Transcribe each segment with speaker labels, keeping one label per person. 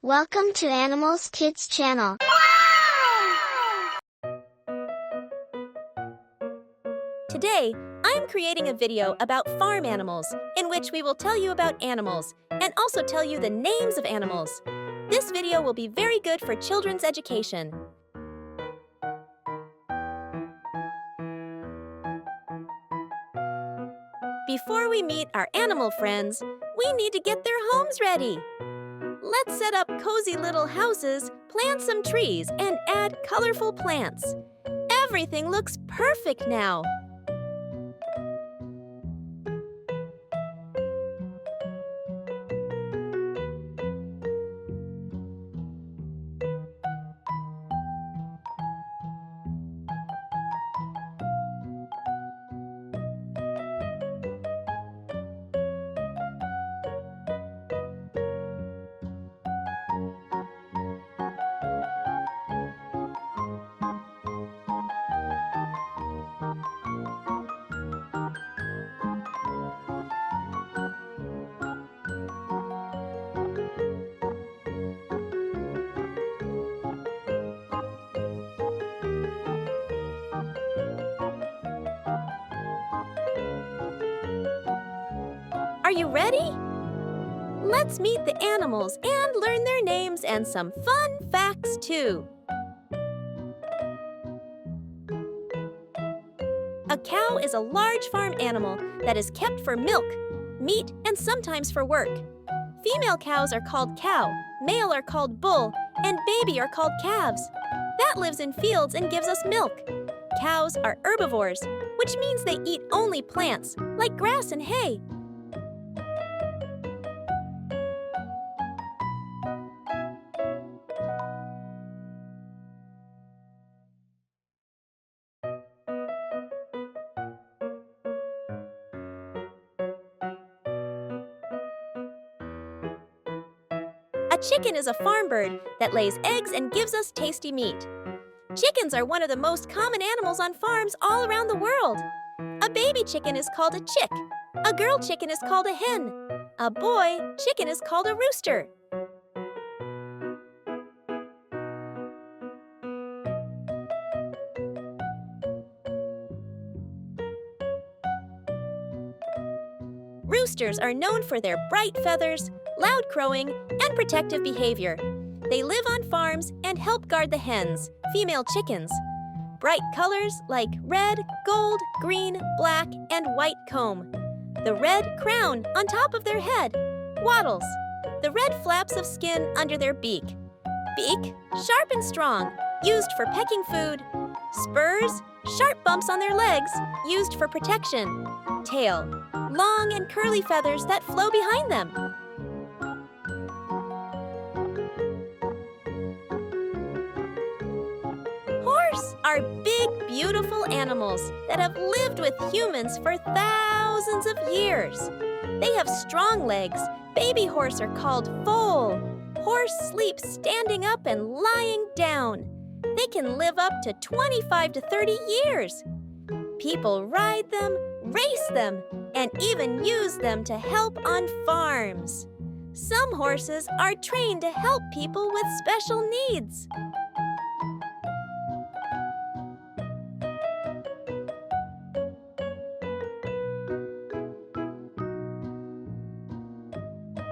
Speaker 1: Welcome to Animals Kids channel.
Speaker 2: Today, I'm creating a video about farm animals, in which we will tell you about animals, and also tell you the names of animals. This video will be very good for children's education. Before we meet our animal friends, we need to get their homes ready. Let's set up cozy little houses, plant some trees, and add colorful plants. Everything looks perfect now. Are you ready? Let's meet the animals and learn their names and some fun facts too. A cow is a large farm animal that is kept for milk, meat, and sometimes for work. Female cows are called cow, male are called bull, and baby are called calves. That lives in fields and gives us milk. Cows are herbivores, which means they eat only plants, like grass and hay. A chicken is a farm bird that lays eggs and gives us tasty meat. Chickens are one of the most common animals on farms all around the world. A baby chicken is called a chick. A girl chicken is called a hen. A boy chicken is called a rooster. Roosters are known for their bright feathers, loud crowing, and protective behavior. They live on farms and help guard the hens, female chickens. Bright colors like red, gold, green, black, and white comb. The red crown on top of their head. Wattles. The red flaps of skin under their beak. Beak, sharp and strong, used for pecking food. Spurs, sharp bumps on their legs, used for protection. Tail, long and curly feathers that flow behind them. Horse are big, beautiful animals that have lived with humans for thousands of years. They have strong legs. Baby horse are called foal. Horse sleeps standing up and lying down. They can live up to 25 to 30 years. People ride them, race them, and even use them to help on farms. Some horses are trained to help people with special needs.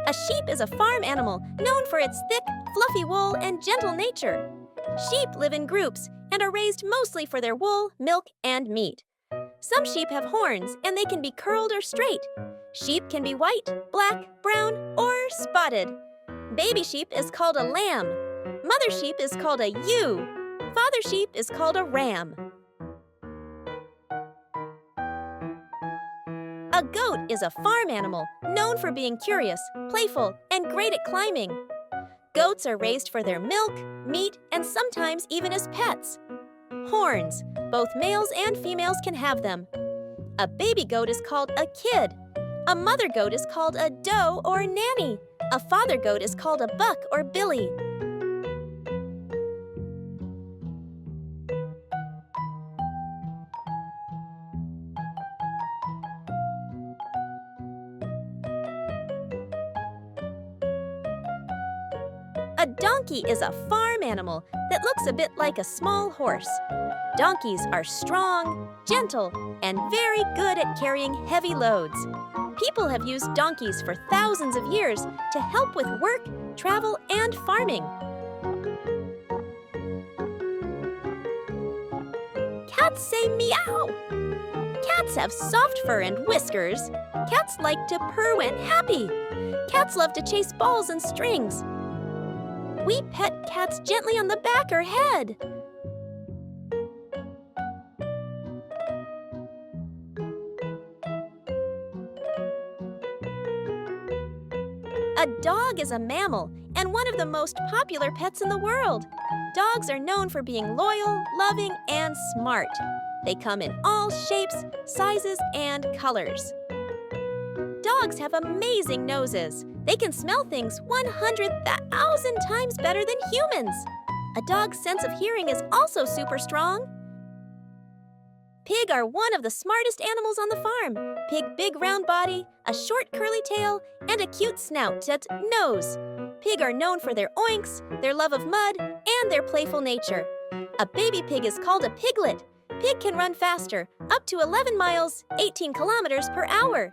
Speaker 2: A sheep is a farm animal known for its thick, fluffy wool and gentle nature. Sheep live in groups and are raised mostly for their wool, milk, and meat. Some sheep have horns and they can be curled or straight. Sheep can be white, black, brown, or spotted. Baby sheep is called a lamb. Mother sheep is called a ewe. Father sheep is called a ram. A goat is a farm animal known for being curious, playful, and great at climbing. Goats are raised for their milk, meat, and sometimes even as pets. Horns. Both males and females can have them. A baby goat is called a kid. A mother goat is called a doe or nanny. A father goat is called a buck or billy. A A donkey is a farm animal that looks a bit like a small horse. Donkeys are strong, gentle, and very good at carrying heavy loads. People have used donkeys for thousands of years to help with work, travel, and farming. Cats say meow. Cats have soft fur and whiskers. Cats like to purr when happy. Cats love to chase balls and strings. We pet cats gently on the back or head. A dog is a mammal and one of the most popular pets in the world. Dogs are known for being loyal, loving, and smart. They come in all shapes, sizes, and colors. Dogs have amazing noses. They can smell things 100,000 times better than humans. A dog's sense of hearing is also super strong. Pig are one of the smartest animals on the farm. Pig big round body, a short curly tail, and a cute snout that's nose. Pig are known for their oinks, their love of mud, and their playful nature. A baby pig is called a piglet. Pig can run faster, up to 11 miles, 18 kilometers per hour.